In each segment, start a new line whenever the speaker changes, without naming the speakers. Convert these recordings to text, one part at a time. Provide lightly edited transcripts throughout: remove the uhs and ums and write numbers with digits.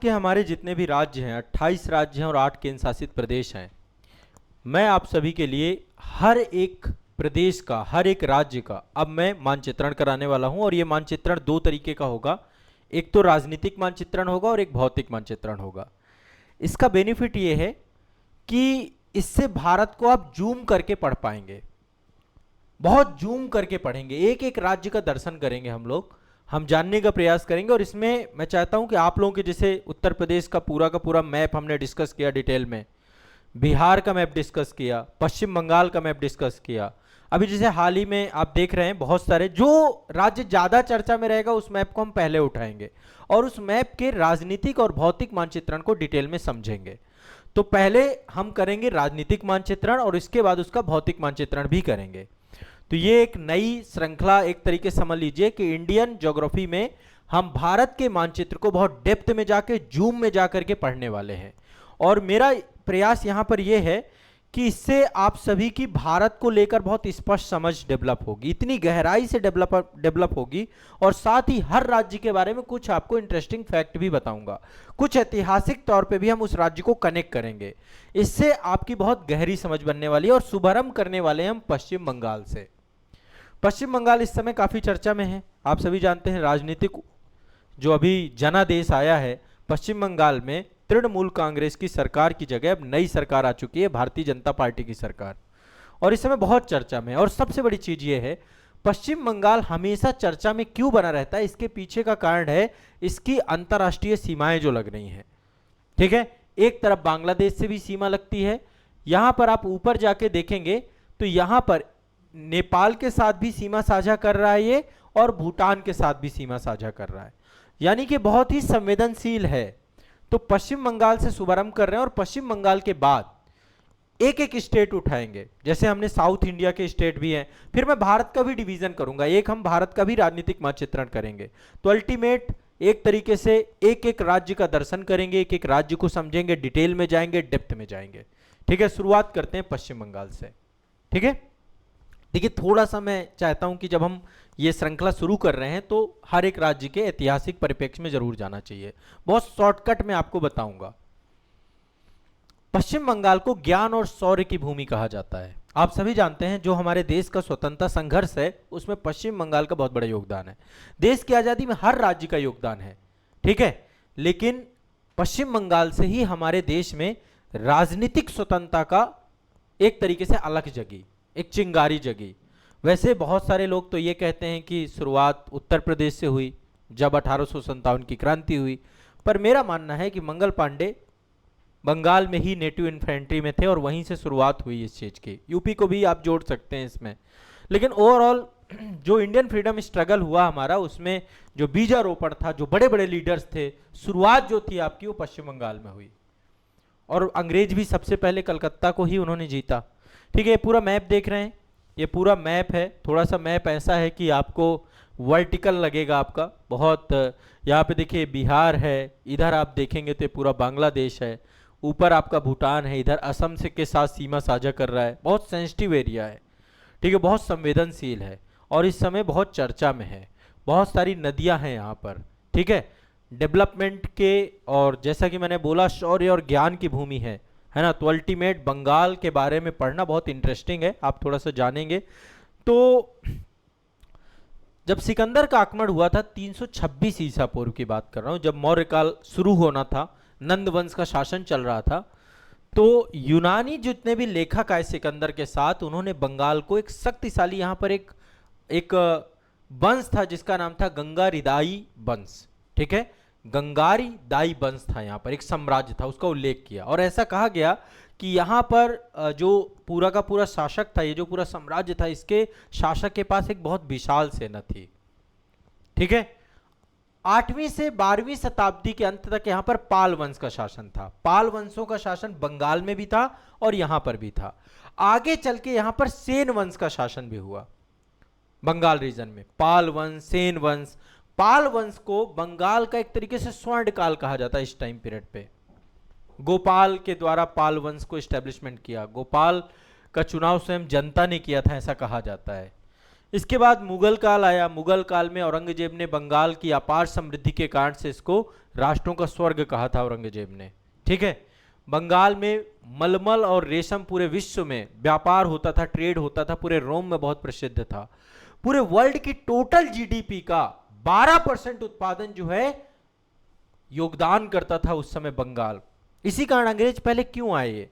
कि हमारे जितने भी राज्य हैं 28 राज्य हैं और 8 केंद्र शासित प्रदेश हैं। मैं आप सभी के लिए हर एक प्रदेश का, हर एक राज्य का अब मैं मानचित्रण कराने वाला हूं और ये मानचित्रण दो तरीके का होगा। एक तो राजनीतिक मानचित्रण होगा और एक भौतिक मानचित्रण होगा। इसका बेनिफिट ये है कि इससे भारत को आप जूम करके पढ़ पाएंगे, बहुत जूम करके पढ़ेंगे, एक एक राज्य का दर्शन करेंगे हम जानने का प्रयास करेंगे। और इसमें मैं चाहता हूं कि आप लोगों के जैसे उत्तर प्रदेश का पूरा मैप हमने डिस्कस किया डिटेल में, बिहार का मैप डिस्कस किया, पश्चिम बंगाल का मैप डिस्कस किया। अभी जैसे हाल ही में आप देख रहे हैं बहुत सारे जो राज्य ज्यादा चर्चा में रहेगा उस मैप को हम पहले उठाएंगे और उस मैप के राजनीतिक और भौतिक मानचित्रण को डिटेल में समझेंगे। तो पहले हम करेंगे राजनीतिक मानचित्रण और इसके बाद उसका भौतिक मानचित्रण भी करेंगे। तो ये एक नई श्रृंखला एक तरीके से समझ लीजिए कि इंडियन ज्योग्राफी में हम भारत के मानचित्र को बहुत डेप्थ में जाके, जूम में जाकर के पढ़ने वाले हैं। और मेरा प्रयास यहाँ पर यह है कि इससे आप सभी की भारत को लेकर बहुत स्पष्ट समझ डेवलप होगी, इतनी गहराई से डेवलप होगी। और साथ ही हर राज्य के बारे में कुछ आपको इंटरेस्टिंग फैक्ट भी बताऊंगा, कुछ ऐतिहासिक तौर पे भी हम उस राज्य को कनेक्ट करेंगे। इससे आपकी बहुत गहरी समझ बनने वाली है। और शुभारंभ करने वाले हैं हम पश्चिम बंगाल से। पश्चिम बंगाल इस समय काफी चर्चा में है। आप सभी जानते हैं राजनीतिक जो अभी जनादेश आया है, पश्चिम बंगाल में तृणमूल कांग्रेस की सरकार की जगह अब नई सरकार आ चुकी है, भारतीय जनता पार्टी की सरकार, और इस समय बहुत चर्चा में है। और सबसे बड़ी चीज ये है, पश्चिम बंगाल हमेशा चर्चा में क्यों बना रहता है, इसके पीछे का कारण है इसकी अंतर्राष्ट्रीय सीमाएं जो लग रही हैं। ठीक है, एक तरफ बांग्लादेश से भी सीमा लगती है, यहां पर आप ऊपर जाके देखेंगे तो यहां पर नेपाल के साथ भी सीमा साझा कर रहा है ये, और भूटान के साथ भी सीमा साझा कर रहा है, यानी कि बहुत ही संवेदनशील है। तो पश्चिम बंगाल से शुभारंभ कर रहे हैं और पश्चिम बंगाल के बाद एक एक स्टेट उठाएंगे। जैसे हमने साउथ इंडिया के स्टेट भी हैं, फिर मैं भारत का भी डिवीजन करूंगा, एक हम भारत का भी राजनीतिक मानचित्रण करेंगे। तो अल्टीमेट एक तरीके से एक एक राज्य का दर्शन करेंगे, एक एक राज्य को समझेंगे, डिटेल में जाएंगे, डेप्थ में जाएंगे। ठीक है, शुरुआत करते हैं पश्चिम बंगाल से। ठीक है, देखिए थोड़ा सा मैं चाहता हूं कि जब हम ये श्रृंखला शुरू कर रहे हैं तो हर एक राज्य के ऐतिहासिक परिप्रेक्ष्य में जरूर जाना चाहिए। बहुत शॉर्टकट में आपको बताऊंगा। पश्चिम बंगाल को ज्ञान और शौर्य की भूमि कहा जाता है। आप सभी जानते हैं जो हमारे देश का स्वतंत्रता संघर्ष है उसमें पश्चिम बंगाल का बहुत बड़ा योगदान है। देश की आजादी में हर राज्य का योगदान है, ठीक है, लेकिन पश्चिम बंगाल से ही हमारे देश में राजनीतिक स्वतंत्रता का एक तरीके से अलग जगी, एक चिंगारी जगी। वैसे बहुत सारे लोग तो ये कहते हैं कि शुरुआत उत्तर प्रदेश से हुई जब 1857 की क्रांति हुई, पर मेरा मानना है कि मंगल पांडे बंगाल में ही नेटिव इन्फेंट्री में थे और वहीं से शुरुआत हुई इस चीज की। यूपी को भी आप जोड़ सकते हैं इसमें, लेकिन ओवरऑल जो इंडियन फ्रीडम स्ट्रगल हुआ हमारा, उसमें जो बीजारोपण था, जो बड़े बड़े लीडर्स थे, शुरुआत जो थी आपकी वो पश्चिम बंगाल में हुई। और अंग्रेज भी सबसे पहले कलकत्ता को ही उन्होंने जीता। ठीक है, ये पूरा मैप देख रहे हैं, ये पूरा मैप है। थोड़ा सा मैप ऐसा है कि आपको वर्टिकल लगेगा आपका बहुत। यहाँ पे देखिए बिहार है, इधर आप देखेंगे तो ये पूरा बांग्लादेश है, ऊपर आपका भूटान है, इधर असम से के साथ सीमा साझा कर रहा है। बहुत सेंसिटिव एरिया है, ठीक है, बहुत संवेदनशील है और इस समय बहुत चर्चा में है। बहुत सारी नदियां हैं यहाँ पर, ठीक है, डेवलपमेंट के, और जैसा कि मैंने बोला शौर्य और ज्ञान की भूमि है ना। तो अल्टीमेट बंगाल के बारे में पढ़ना बहुत इंटरेस्टिंग है, आप थोड़ा सा जानेंगे। तो जब सिकंदर का आक्रमण हुआ था 326 ईसा पूर्व की बात कर रहा हूं, जब मौर्य काल शुरू होना था, नंद वंश का शासन चल रहा था, तो यूनानी जितने भी लेखक आए सिकंदर के साथ, उन्होंने बंगाल को एक शक्तिशाली, यहाँ पर एक वंश था जिसका नाम था गंगारिदाई वंश। ठीक है, गंगारी दाई वंश था, यहाँ पर एक साम्राज्य था, उसका उल्लेख किया। और ऐसा कहा गया कि यहाँ पर जो पूरा का पूरा शासक था, ये जो पूरा साम्राज्य था, इसके शासक के पास एक बहुत विशाल सेना थी। ठीक है, 8वीं से 12वीं शताब्दी के अंत तक यहाँ पर पाल वंश का शासन था। पाल वंशों का शासन बंगाल में भी था और यहाँ पर भी था। आगे चल के यहाँ पर सेन वंश का शासन भी हुआ बंगाल रीजन में। पाल वंश, सेन वंश, पाल वंश को बंगाल का एक तरीके से स्वर्ण काल कहा जाता है इस टाइम पीरियड पे। गोपाल के द्वारा पाल वंश को एस्टेब्लिशमेंट किया, गोपाल का चुनाव स्वयं जनता ने किया था, ऐसा कहा जाता है। इसके बाद मुगल काल आया। मुगल काल में औरंगजेब ने बंगाल की अपार समृद्धि के कारण से इसको राष्ट्रों का स्वर्ग कहा था औरंगजेब ने। ठीक है, बंगाल में मलमल और रेशम पूरे विश्व में व्यापार होता था, ट्रेड होता था, पूरे रोम में बहुत प्रसिद्ध था। पूरे वर्ल्ड की टोटल जीडीपी का 12% उत्पादन जो है योगदान करता था उस समय बंगाल। इसी कारण अंग्रेज पहले क्यों आए ये,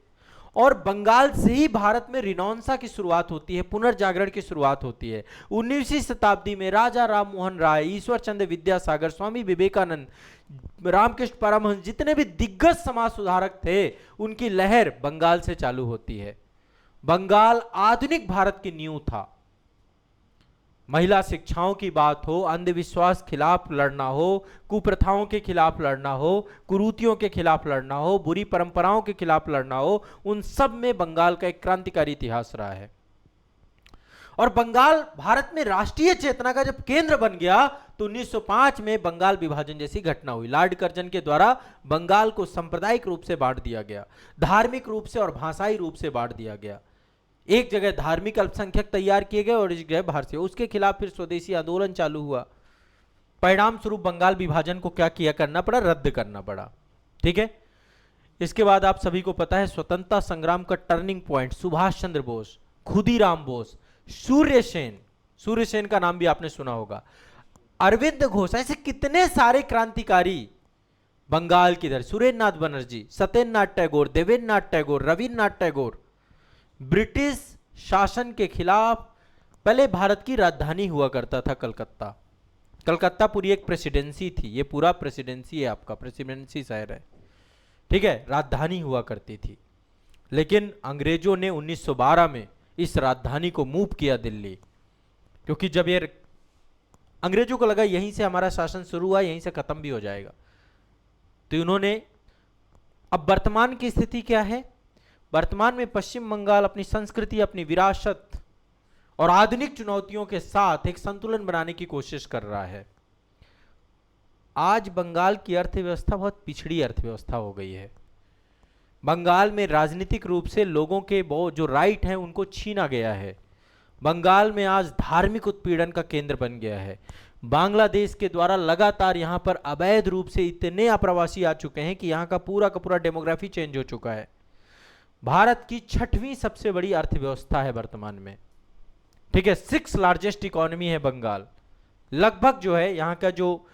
और बंगाल से ही भारत में रिनॉन्सा की शुरुआत होती है, पुनर्जागरण की शुरुआत होती है। 19वीं शताब्दी में राजा राम मोहन राय, ईश्वर चंद्र विद्यासागर, स्वामी विवेकानंद, रामकृष्ण परमहंस, जितने भी दिग्गज समाज सुधारक थे, उनकी लहर बंगाल से चालू होती है। बंगाल आधुनिक भारत की नींव था। महिला शिक्षाओं की बात हो, अंधविश्वास खिलाफ लड़ना हो, कुप्रथाओं के खिलाफ लड़ना हो, कुरीतियों के खिलाफ लड़ना हो, बुरी परंपराओं के खिलाफ लड़ना हो, उन सब में बंगाल का एक क्रांतिकारी इतिहास रहा है। और बंगाल भारत में राष्ट्रीय चेतना का जब केंद्र बन गया तो 1905 में बंगाल विभाजन जैसी घटना हुई। लॉर्ड कर्जन के द्वारा बंगाल को सांप्रदायिक रूप से बांट दिया गया, धार्मिक रूप से और भाषाई रूप से बांट दिया गया। एक जगह धार्मिक अल्पसंख्यक तैयार किए गए और एक जगह भारतीय। उसके खिलाफ फिर स्वदेशी आंदोलन चालू हुआ। परिणाम स्वरूप बंगाल विभाजन को क्या किया करना पड़ा, रद्द करना पड़ा। ठीक है, इसके बाद आप सभी को पता है स्वतंत्रता संग्राम का टर्निंग पॉइंट सुभाष चंद्र बोस, खुदीराम बोस, सूर्य सेन, सूर्य सेन का नाम भी आपने सुना होगा, अरविंद घोष, ऐसे कितने सारे क्रांतिकारी बंगाल की धरती, सुरेंद्र नाथ बनर्जी, सत्येंद्र नाथ टैगोर, देवेंद्र नाथ टैगोर, रविन्द्रनाथ टैगोर, ब्रिटिश शासन के खिलाफ। पहले भारत की राजधानी हुआ करता था कलकत्ता। कलकत्ता पूरी एक प्रेसिडेंसी थी, ये पूरा प्रेसिडेंसी है, आपका प्रेसिडेंसी शहर है। ठीक है, राजधानी हुआ करती थी। लेकिन अंग्रेजों ने 1912 में इस राजधानी को मूव किया दिल्ली, क्योंकि जब ये अंग्रेजों को लगा यहीं से हमारा शासन शुरू हुआ, यहीं से खत्म भी हो जाएगा, तो उन्होंने, अब वर्तमान की स्थिति क्या है, वर्तमान में पश्चिम बंगाल अपनी संस्कृति, अपनी विरासत और आधुनिक चुनौतियों के साथ एक संतुलन बनाने की कोशिश कर रहा है। आज बंगाल की अर्थव्यवस्था बहुत पिछड़ी अर्थव्यवस्था हो गई है। बंगाल में राजनीतिक रूप से लोगों के जो राइट हैं उनको छीना गया है। बंगाल में आज धार्मिक उत्पीड़न का केंद्र बन गया है। बांग्लादेश के द्वारा लगातार यहां पर अवैध रूप से इतने अप्रवासी आ चुके हैं कि यहां का पूरा डेमोग्राफी चेंज हो चुका है। भारत की 6वीं सबसे बड़ी अर्थव्यवस्था है वर्तमान में। ठीक है, 6th लार्जेस्ट इकोनॉमी है बंगाल। लगभग जो है यहाँ का जो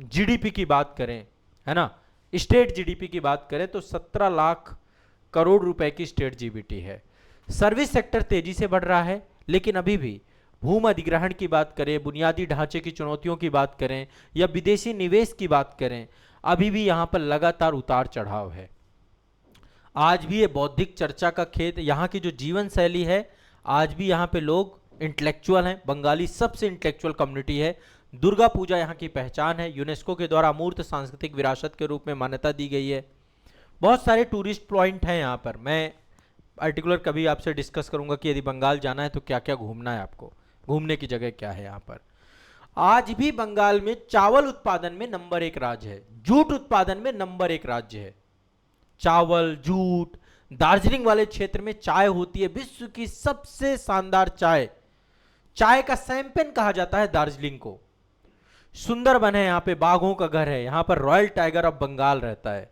जीडीपी की बात करें, है ना, स्टेट जीडीपी की बात करें तो 17 लाख करोड़ रुपए की स्टेट जीडीपी है। सर्विस सेक्टर तेजी से बढ़ रहा है, लेकिन अभी भी भूमि अधिग्रहण की बात करें, बुनियादी ढांचे की चुनौतियों की बात करें या विदेशी निवेश की बात करें, अभी भी यहाँ पर लगातार उतार चढ़ाव है। आज भी ये बौद्धिक चर्चा का खेत, यहाँ की जो जीवन शैली है, आज भी यहाँ पे लोग इंटेलेक्चुअल हैं। बंगाली सबसे इंटेलेक्चुअल कम्युनिटी है। दुर्गा पूजा यहाँ की पहचान है, यूनेस्को के द्वारा अमूर्त सांस्कृतिक विरासत के रूप में मान्यता दी गई है। बहुत सारे टूरिस्ट पॉइंट हैं यहाँ पर। मैं पर्टिकुलर कभी आपसे डिस्कस करूंगा कि यदि बंगाल जाना है तो क्या क्या घूमना है, आपको घूमने की जगह क्या है यहाँ पर। आज भी बंगाल में चावल उत्पादन में नंबर 1 राज्य है, जूट उत्पादन में नंबर 1 राज्य है। चावल, जूट, दार्जिलिंग वाले क्षेत्र में चाय होती है, विश्व की सबसे शानदार चाय, चाय का सैंपेन कहा जाता है दार्जिलिंग को। सुंदरबन है, यहाँ पे बाघों का घर है, यहाँ पर रॉयल टाइगर ऑफ बंगाल रहता है।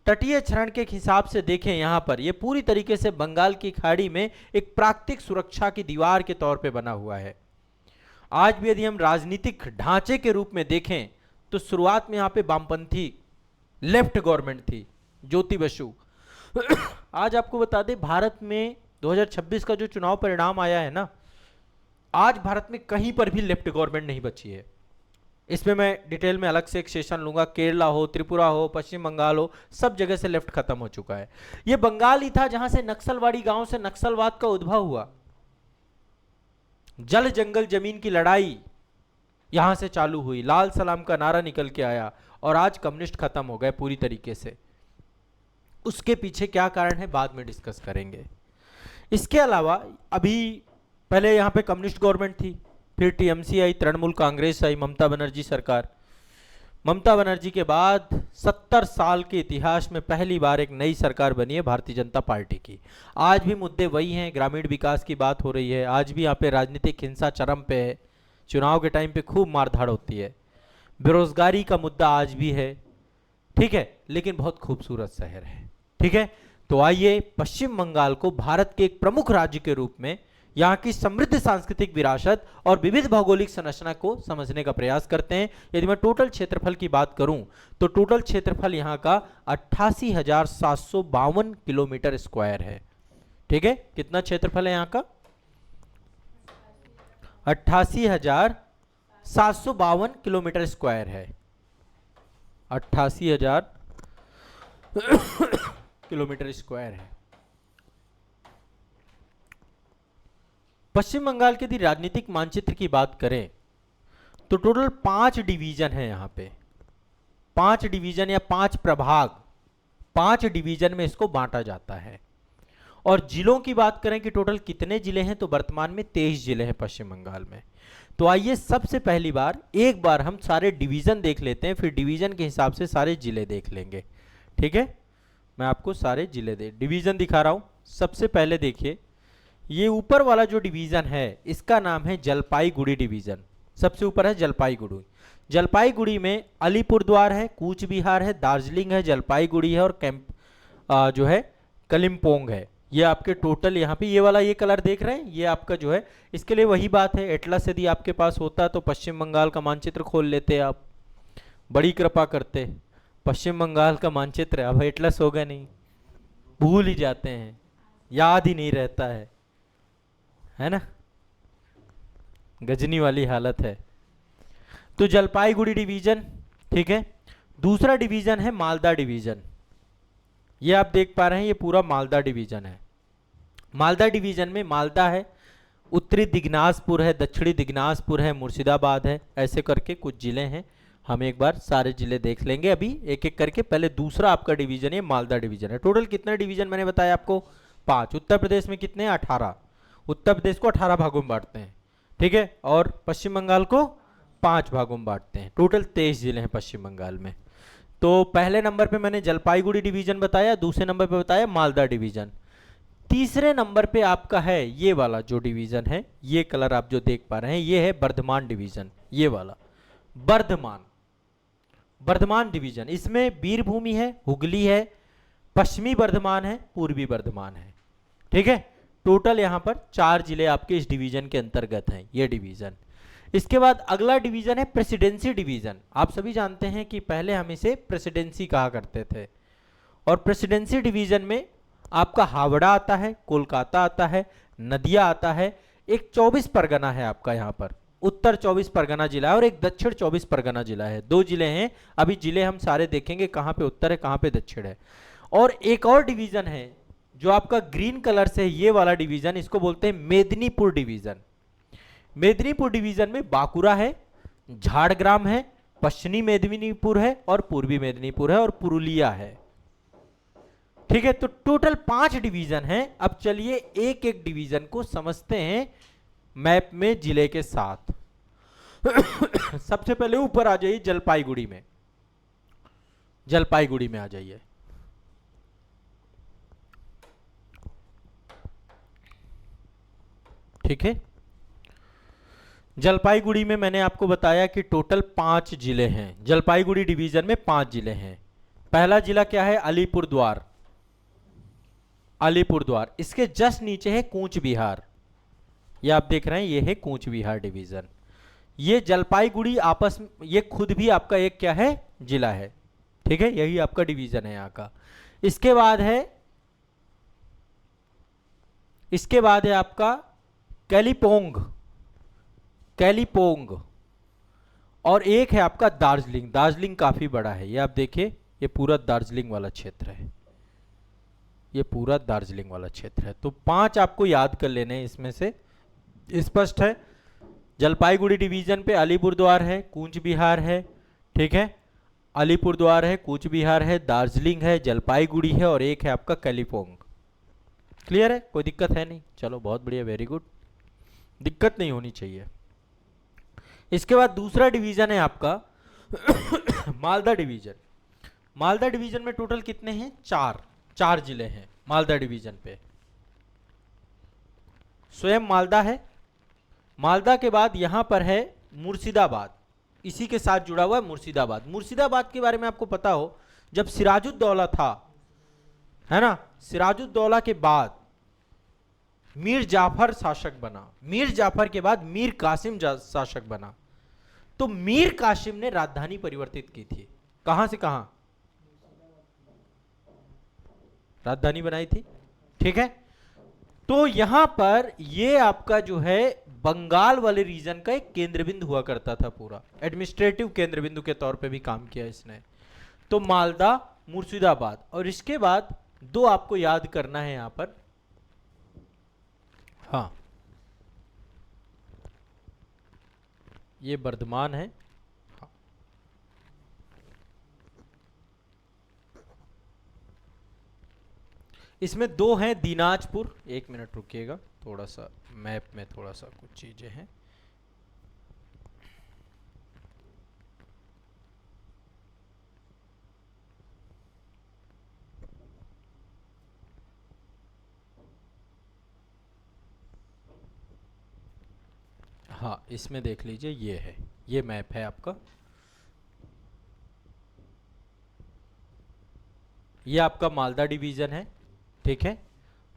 तटीय क्षरण के हिसाब से देखें, यहाँ पर ये पूरी तरीके से बंगाल की खाड़ी में एक प्राकृतिक सुरक्षा की दीवार के तौर पे बना हुआ है। आज भी यदि हम राजनीतिक ढांचे के रूप में देखें तो शुरुआत में यहाँ पे वामपंथी लेफ्ट गवर्नमेंट थी, ज्योति बसु। आज आपको बता दें, भारत में 2026 का जो चुनाव परिणाम आया है ना, आज भारत में कहीं पर भी लेफ्ट गवर्नमेंट नहीं बची है। इसमें मैं डिटेल में अलग से एक सेशन लूंगा। केरला हो, त्रिपुरा हो, पश्चिम बंगाल हो, सब जगह से लेफ्ट खत्म हो चुका है। यह बंगाल ही था जहां से नक्सलवाड़ी गांव से नक्सलवाद का उद्भव हुआ। जल जंगल जमीन की लड़ाई यहां से चालू हुई, लाल सलाम का नारा निकल के आया और आज कम्युनिस्ट खत्म हो गए पूरी तरीके से। उसके पीछे क्या कारण है बाद में डिस्कस करेंगे। इसके अलावा अभी पहले यहां पे कम्युनिस्ट गवर्नमेंट थी, फिर टीएमसी आई, तृणमूल कांग्रेस आई, ममता बनर्जी सरकार। ममता बनर्जी के बाद 70 साल के इतिहास में पहली बार एक नई सरकार बनी है भारतीय जनता पार्टी की। आज भी मुद्दे वही हैं, ग्रामीण विकास की बात हो रही है, आज भी यहाँ पे राजनीतिक हिंसा चरम पे है, चुनाव के टाइम पे खूब मारधाड़ होती है, बेरोजगारी का मुद्दा आज भी है, ठीक है, लेकिन बहुत खूबसूरत शहर है, ठीक है। तो आइए पश्चिम बंगाल को भारत के एक प्रमुख राज्य के रूप में, यहाँ की समृद्ध सांस्कृतिक विरासत और विविध भौगोलिक संरचना को समझने का प्रयास करते हैं। यदि मैं टोटल क्षेत्रफल की बात करूं तो टोटल क्षेत्रफल यहाँ का 88,752 किलोमीटर स्क्वायर है, ठीक है। कितना क्षेत्रफल है यहाँ का? 88,752 किलोमीटर स्क्वायर है, 88,000 किलोमीटर स्क्वायर है। पश्चिम बंगाल के यदि राजनीतिक मानचित्र की बात करें तो टोटल 5 डिवीजन है यहाँ पे, 5 डिवीजन या 5 प्रभाग, 5 डिवीजन में इसको बांटा जाता है। और जिलों की बात करें कि टोटल कितने जिले हैं, तो वर्तमान में 23 जिले हैं पश्चिम बंगाल में। तो आइए सबसे पहली बार एक बार हम सारे डिवीजन देख लेते हैं, फिर डिवीजन के हिसाब से सारे जिले देख लेंगे, ठीक है। मैं आपको सारे जिले डिवीजन दिखा रहा हूं। सबसे पहले देखिए, ये ऊपर वाला जो डिवीजन है इसका नाम है जलपाईगुड़ी डिवीजन। सबसे ऊपर है जलपाईगुड़ी। जलपाईगुड़ी में अलीपुरद्वार है, कूच बिहार है, दार्जिलिंग है, जलपाईगुड़ी है और जो है कलिम्पोंग है। ये आपके टोटल यहाँ पे ये वाला ये कलर देख रहे हैं, ये आपका जो है, इसके लिए वही बात है, एटलस यदि आपके पास होता तो पश्चिम बंगाल का मानचित्र खोल लेते आप, बड़ी कृपा करते। पश्चिम बंगाल का मानचित्र, अब एटलस होगा नहीं, भूल ही जाते हैं, याद ही नहीं रहता है ना, गजनी वाली हालत है। तो जलपाईगुड़ी डिवीजन, ठीक है। दूसरा डिवीजन है मालदा डिवीजन। ये आप देख पा रहे हैं, ये पूरा मालदा डिवीजन है। मालदा डिवीजन में मालदा है, उत्तरी दिग्नाजपुर है, दक्षिणी दिग्नाजपुर है, मुर्शिदाबाद है, ऐसे करके कुछ जिले हैं। हम एक बार सारे जिले देख लेंगे अभी एक एक करके। पहले दूसरा आपका डिवीजन है मालदा डिवीजन है। टोटल कितने डिवीजन मैंने बताया आपको? 5। उत्तर प्रदेश में कितने? 18। उत्तर प्रदेश को 18 भागों में बांटते हैं, ठीक है, और पश्चिम बंगाल को 5 भागों में बांटते हैं। टोटल 23 जिले हैं पश्चिम बंगाल में। तो पहले नंबर पे मैंने जलपाईगुड़ी डिवीजन बताया, दूसरे नंबर पे बताया मालदा डिवीजन, तीसरे नंबर पे आपका है ये वाला जो डिवीजन है, ये कलर आप जो देख पा रहे हैं, ये है बर्धमान डिवीजन। ये वाला बर्धमान डिवीजन, इसमें बीरभूमि है, हुगली है, पश्चिमी बर्धमान है, पूर्वी बर्धमान है, ठीक है। टोटल यहां पर 4 जिले आपके इस डिवीजन के अंतर्गत हैं, ये डिवीजन। इसके बाद अगला डिवीजन है प्रेसिडेंसी डिवीजन। आप सभी जानते हैं कि पहले हम इसे प्रेसिडेंसी कहा करते थे, और प्रेसिडेंसी डिवीजन में आपका हावड़ा आता है, कोलकाता आता है, नदिया आता है, एक 24 परगना है आपका यहाँ पर, उत्तर 24 परगना जिला है और एक दक्षिण 24 परगना जिला है। 2 जिले हैं। अभी जिले हम सारे देखेंगे कहाँ पे उत्तर है कहाँ पे दक्षिण है। और एक और डिवीजन है जो आपका ग्रीन कलर से, ये वाला डिवीजन, इसको बोलते हैं मेदिनीपुर डिवीजन। मेदिनीपुर डिवीजन में बांकुरा है, झाड़ग्राम है, पश्चिमी मेदिनीपुर है और पूर्वी मेदिनीपुर है और पुरुलिया है, ठीक है। तो टोटल 5 डिवीजन हैं। अब चलिए एक एक डिवीजन को समझते हैं मैप में जिले के साथ। सबसे पहले ऊपर आ जाइए जलपाईगुड़ी में, जलपाईगुड़ी में आ जाइए। ठीक है, जलपाईगुड़ी में मैंने आपको बताया कि टोटल 5 जिले हैं। जलपाईगुड़ी डिवीजन में 5 जिले हैं। पहला जिला क्या है? अलीपुरद्वार। अलीपुरद्वार, इसके जस्ट नीचे है कूच बिहार। ये आप देख रहे हैं, ये है कूच बिहार डिवीजन। ये जलपाईगुड़ी आपस में, ये खुद भी आपका एक क्या है? जिला है, ठीक है। यही आपका डिवीजन है यहाँ का। इसके बाद है आपका कैलिपोंग, कैलिपोंग, और एक है आपका दार्जिलिंग। दार्जिलिंग काफी बड़ा है, ये आप देखिए, ये पूरा दार्जिलिंग वाला क्षेत्र है, ये पूरा दार्जिलिंग वाला क्षेत्र है। तो 5 आपको याद कर लेने हैं इसमें से, स्पष्ट है। जलपाईगुड़ी डिवीजन पे अलीपुरद्वार है, कूच बिहार है, ठीक है, अलीपुरद्वार है, कूच बिहार है, दार्जिलिंग है, जलपाईगुड़ी है और एक है आपका कैलिपोंग। क्लियर है? कोई दिक्कत है नहीं? चलो बहुत बढ़िया, वेरी गुड, दिक्कत नहीं होनी चाहिए। इसके बाद दूसरा डिवीजन है आपका मालदा डिवीजन, मालदा डिवीजन में टोटल कितने हैं? चार जिले हैं मालदा डिवीजन पे। स्वयं मालदा है, मालदा के बाद यहां पर है मुर्शिदाबाद, इसी के साथ जुड़ा हुआ है मुर्शिदाबाद। मुर्शिदाबाद के बारे में आपको पता हो, जब सिराजुद्दौला था, है ना, सिराजुद्दौला के बाद मीर जाफर शासक बना, मीर जाफर के बाद मीर कासिम शासक बना। तो मीर कासिम ने राजधानी परिवर्तित की थी, कहां से कहां राजधानी बनाई थी, ठीक है। तो यहां पर ये आपका जो है बंगाल वाले रीजन का एक केंद्र बिंदु हुआ करता था, पूरा एडमिनिस्ट्रेटिव केंद्र बिंदु के तौर पे भी काम किया इसने। तो मालदा, मुर्शिदाबाद, और इसके बाद दो आपको याद करना है यहां पर, हाँ ये वर्धमान है, हाँ। इसमें दो हैं दीनाजपुर, एक मिनट रुकिएगा, थोड़ा सा मैप में थोड़ा सा कुछ चीजें हैं। हाँ इसमें देख लीजिए, ये है, ये मैप है आपका, ये आपका मालदा डिवीजन है, ठीक है।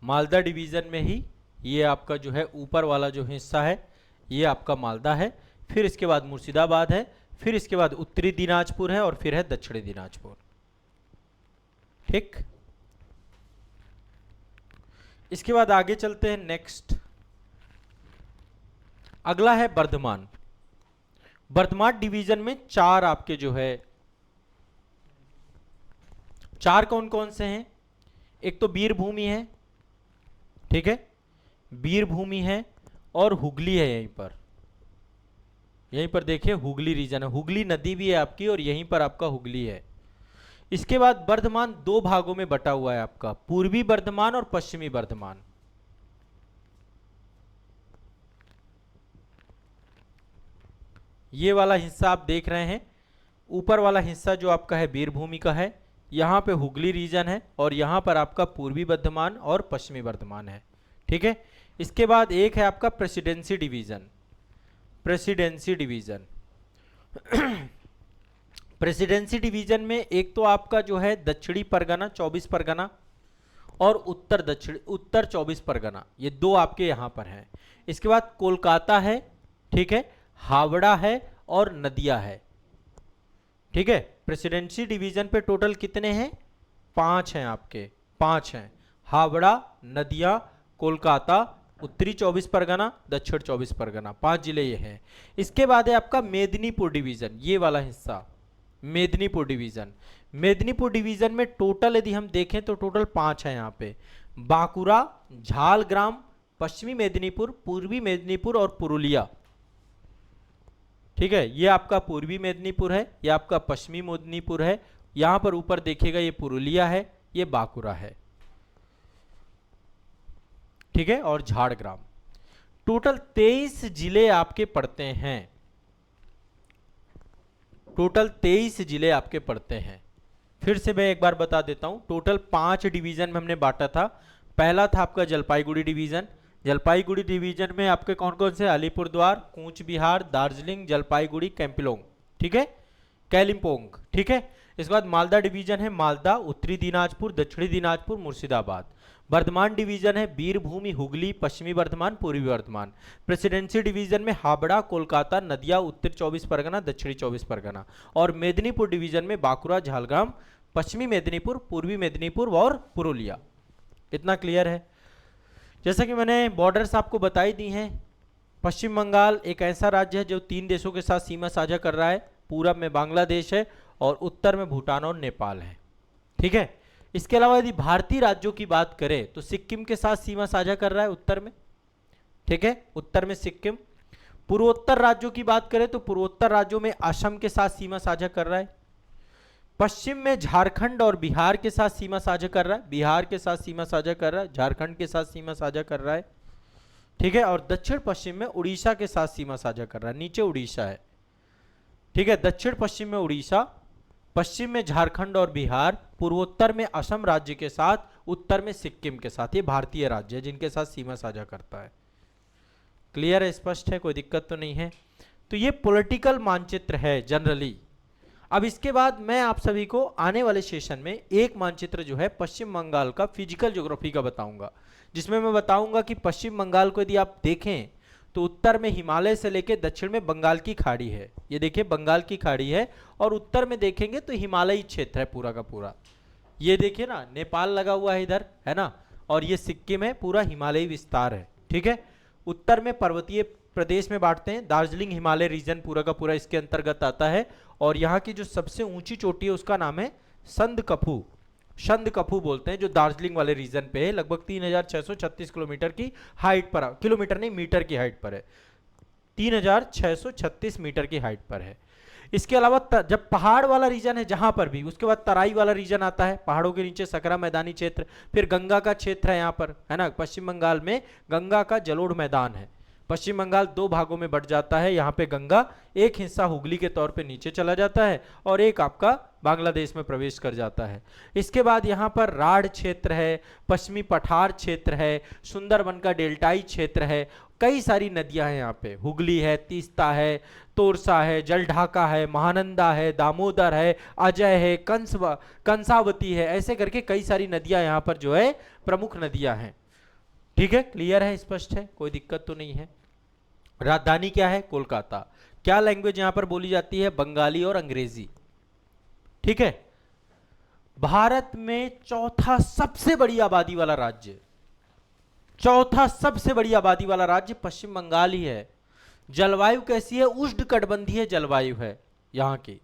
मालदा डिवीजन में ही ये आपका जो है ऊपर वाला जो हिस्सा है ये आपका मालदा है, फिर इसके बाद मुर्शिदाबाद है, फिर इसके बाद उत्तरी दिनाजपुर है, और फिर है दक्षिणी दिनाजपुर, ठीक। इसके बाद आगे चलते हैं, नेक्स्ट अगला है वर्धमान। वर्धमान डिवीजन में चार आपके जो है, चार कौन कौन से हैं? एक तो वीरभूमि है, ठीक है, वीरभूमि है, और हुगली है, यहीं पर देखिए हुगली रीजन है, हुगली नदी भी है आपकी, और यहीं पर आपका हुगली है। इसके बाद वर्धमान दो भागों में बटा हुआ है आपका, पूर्वी वर्धमान और पश्चिमी वर्धमान। ये वाला हिस्सा आप देख रहे हैं, ऊपर वाला हिस्सा जो आपका है वीरभूमि का है, यहाँ पे हुगली रीजन है, और यहाँ पर आपका पूर्वी वर्धमान और पश्चिमी वर्धमान है, ठीक है। इसके बाद एक है आपका presidency division, presidency division presidency division में एक तो आपका जो है दक्षिणी परगना 24 परगना और उत्तर 24 परगना, ये दो आपके यहाँ पर हैं। इसके बाद कोलकाता है, ठीक है, हावड़ा है और नदिया है, ठीक है। प्रेसिडेंसी डिवीजन पे टोटल कितने हैं? 5 हैं आपके, 5 हैं, हावड़ा, नदिया, कोलकाता, उत्तरी 24 परगना, दक्षिण 24 परगना, 5 जिले ये हैं। इसके बाद है आपका मेदिनीपुर डिवीजन, ये वाला हिस्सा मेदिनीपुर डिवीजन। मेदिनीपुर डिवीजन में टोटल यदि हम देखें तो टोटल 5 है यहाँ पे, बांकुरा, झालग्राम, पश्चिमी मेदिनीपुर, पूर्वी मेदिनीपुर और पुरुलिया, ठीक है। ये आपका पूर्वी मेदिनीपुर है, ये आपका पश्चिमी मेदिनीपुर है, यहां पर ऊपर देखिएगा ये पुरुलिया है, ये बांकुरा है, ठीक है, और झाड़ग्राम। टोटल 23 जिले आपके पड़ते हैं, टोटल 23 जिले आपके पड़ते हैं। फिर से मैं एक बार बता देता हूं, टोटल 5 डिवीजन में हमने बांटा था। पहला था आपका जलपाईगुड़ी डिवीजन, जलपाईगुड़ी डिवीजन में आपके कौन कौन से? अलीपुरद्वार, कूच बिहार, दार्जिलिंग, जलपाईगुड़ी, कैंपलोंग, ठीक है, कैलिम्पोंग, ठीक है। इसके बाद मालदा डिवीजन है, मालदा, उत्तरी दिनाजपुर, दक्षिणी दिनाजपुर, मुर्शिदाबाद। वर्धमान डिवीजन है वीरभूमि, हुगली, पश्चिमी वर्धमान, पूर्वी वर्धमान। प्रेसिडेंसी डिवीजन में हावड़ा, कोलकाता, नदिया, उत्तर 24 परगना, दक्षिणी 24 परगना। और मेदिनीपुर डिवीजन में बांकुरा, झालग्राम, पश्चिमी मेदिनीपुर, पूर्वी मेदिनीपुर और पुरुलिया। इतना क्लियर है? जैसा कि मैंने बॉर्डर्स आपको बताई दी हैं, पश्चिम बंगाल एक ऐसा राज्य है जो 3 देशों के साथ सीमा साझा कर रहा है, पूरब में बांग्लादेश है और उत्तर में भूटान और नेपाल है, ठीक है। इसके अलावा यदि भारतीय राज्यों की बात करें तो सिक्किम के साथ सीमा साझा कर रहा है उत्तर में, ठीक है, उत्तर में सिक्किम। पूर्वोत्तर राज्यों की बात करें तो पूर्वोत्तर राज्यों में असम के साथ सीमा साझा कर रहा है। पश्चिम में झारखंड और बिहार के साथ सीमा साझा कर रहा है, बिहार के साथ सीमा साझा कर रहा है, झारखंड के साथ सीमा साझा कर रहा है, ठीक है। और दक्षिण पश्चिम में उड़ीसा के साथ सीमा साझा कर रहा है, नीचे उड़ीसा है, ठीक है। दक्षिण पश्चिम में उड़ीसा, पश्चिम में झारखंड और बिहार, पूर्वोत्तर में असम राज्य के साथ, उत्तर में सिक्किम के साथ। ये भारतीय राज्य है जिनके साथ सीमा साझा करता है। क्लियर है, स्पष्ट है, कोई दिक्कत तो नहीं है। तो ये पॉलिटिकल मानचित्र है जनरली। अब इसके बाद मैं आप सभी को आने वाले सेशन में एक मानचित्र जो है पश्चिम बंगाल का फिजिकल ज्योग्राफी का बताऊंगा, जिसमें मैं बताऊंगा कि पश्चिम बंगाल को यदि आप देखें तो उत्तर में हिमालय से लेकर दक्षिण में बंगाल की खाड़ी है। ये देखिए बंगाल की खाड़ी है, और उत्तर में देखेंगे तो हिमालयी क्षेत्र है पूरा का पूरा। ये देखिए ना, नेपाल लगा हुआ है इधर, है ना, और ये सिक्किम है, पूरा हिमालयी विस्तार है। ठीक है। उत्तर में पर्वतीय प्रदेश में बांटते हैं, दार्जिलिंग हिमालय रीजन पूरा का पूरा इसके अंतर्गत आता है। और यहाँ की जो सबसे ऊंची चोटी है उसका नाम है संदकफू, संदकफू बोलते हैं, जो दार्जिलिंग वाले रीजन पे है। लगभग 3636 किलोमीटर की हाइट पर, किलोमीटर नहीं मीटर की हाइट पर है, 3636 मीटर की हाइट पर है। इसके अलावा जब पहाड़ वाला रीजन है जहां पर भी, उसके बाद तराई वाला रीजन आता है, पहाड़ों के नीचे सकरा मैदानी क्षेत्र, फिर गंगा का क्षेत्र है यहाँ पर, है ना। पश्चिम बंगाल में गंगा का जलोढ़ मैदान है। पश्चिम बंगाल दो भागों में बट जाता है। यहाँ पे गंगा एक हिस्सा हुगली के तौर पे नीचे चला जाता है और एक आपका बांग्लादेश में प्रवेश कर जाता है। इसके बाद यहाँ पर राढ़ क्षेत्र है, पश्चिमी पठार क्षेत्र है, सुंदरबन का डेल्टाई क्षेत्र है, कई सारी नदियां हैं यहाँ पे, हुगली है, तीस्ता है, तोरसा है, जलढाका है, महानंदा है, दामोदर है, अजय है, कंसावती है, ऐसे करके कई सारी नदियां यहाँ पर जो है प्रमुख नदियां हैं। ठीक है, क्लियर है, स्पष्ट है, कोई दिक्कत तो नहीं है। राजधानी क्या है? कोलकाता। क्या लैंग्वेज यहां पर बोली जाती है? बंगाली और अंग्रेजी। ठीक है। भारत में चौथा सबसे बड़ी आबादी वाला राज्य, चौथा सबसे बड़ी आबादी वाला राज्य पश्चिम बंगाल ही है। जलवायु कैसी है? उष्णकटिबंधीय जलवायु है यहां की,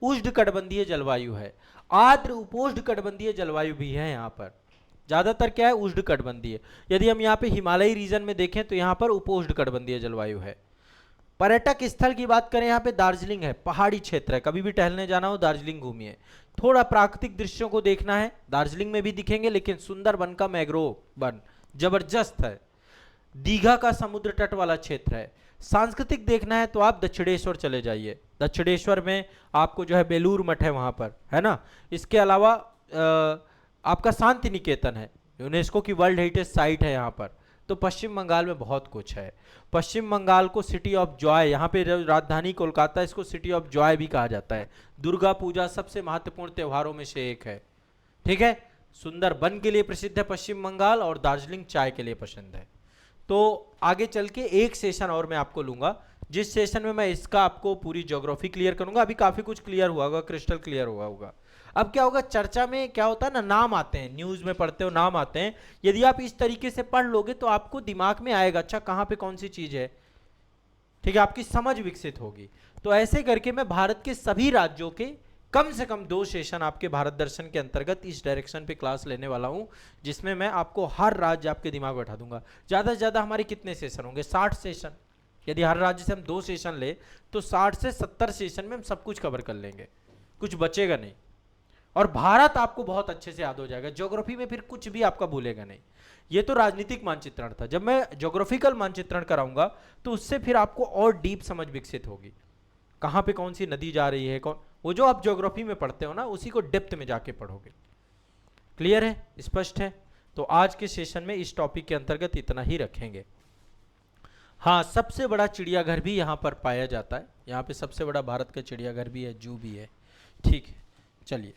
उष्णकटिबंधीय जलवायु है। आर्द्र उपोष्णकटिबंधीय जलवायु भी है यहाँ पर। ज्यादातर क्या है? उष्णकटिबंधीय। यदि हम यहाँ पे हिमालयी रीजन में देखें तो यहाँ पर उपोष्णकटिबंधीय जलवायु है। पर्यटक स्थल की बात करें, यहाँ पे दार्जिलिंग है, पहाड़ी क्षेत्र है, कभी भी टहलने जाना हो दार्जिलिंग घूमिए। थोड़ा प्राकृतिक दृश्यों को देखना है, दार्जिलिंग में भी दिखेंगे, लेकिन सुंदरबन का मैंग्रोव वन जबरदस्त है। दीघा का समुद्र तट वाला क्षेत्र है। सांस्कृतिक देखना है तो आप दक्षिणेश्वर चले जाइए, दक्षिणेश्वर में आपको जो है बेलूर मठ है वहां पर, है ना। इसके अलावा आपका शांति निकेतन है, यूनेस्को की वर्ल्ड हेरिटेज साइट है यहाँ पर। तो पश्चिम बंगाल में बहुत कुछ है। पश्चिम बंगाल को सिटी ऑफ जॉय, यहाँ पे राजधानी कोलकाता, इसको सिटी ऑफ जॉय भी कहा जाता है। दुर्गा पूजा सबसे महत्वपूर्ण त्योहारों में से एक है। ठीक है। सुंदरबन के लिए प्रसिद्ध है पश्चिम बंगाल, और दार्जिलिंग चाय के लिए पसंद है। तो आगे चल के एक सेशन और मैं आपको लूंगा, जिस सेशन में मैं इसका आपको पूरी ज्योग्राफी क्लियर करूंगा। अभी काफी कुछ क्लियर हुआ होगा, क्रिस्टल क्लियर हुआ होगा। अब क्या होगा, चर्चा में क्या होता है ना, नाम आते हैं, न्यूज में पढ़ते हो नाम आते हैं। यदि आप इस तरीके से पढ़ लोगे तो आपको दिमाग में आएगा, अच्छा कहाँ पे कौन सी चीज है। ठीक है, आपकी समझ विकसित होगी। तो ऐसे करके मैं भारत के सभी राज्यों के कम से कम 2 सेशन आपके भारत दर्शन के अंतर्गत इस डायरेक्शन पे क्लास लेने वाला हूं, जिसमें मैं आपको हर राज्य आपके दिमाग में बैठा दूंगा। ज्यादा से ज्यादा हमारे कितने सेशन होंगे? 60 सेशन। यदि हर राज्य से हम 2 सेशन ले तो 60 से 70 सेशन में हम सब कुछ कवर कर लेंगे, कुछ बचेगा नहीं। और भारत आपको बहुत अच्छे से याद हो जाएगा। ज्योग्राफी में फिर कुछ भी आपका भूलेगा नहीं। ये तो राजनीतिक मानचित्रण था, जब मैं ज्योग्राफिकल मानचित्रण कराऊंगा तो उससे फिर आपको और डीप समझ विकसित होगी, कहाँ पे कौन सी नदी जा रही है, कौन, वो जो आप ज्योग्राफी में पढ़ते हो ना, उसी को डेप्थ में जाके पढ़ोगे। क्लियर है, स्पष्ट है। तो आज के सेशन में इस टॉपिक के अंतर्गत इतना ही रखेंगे। हाँ, सबसे बड़ा चिड़ियाघर भी यहाँ पर पाया जाता है, यहाँ पे सबसे बड़ा भारत का चिड़ियाघर भी है, जू भी है। ठीक है, चलिए।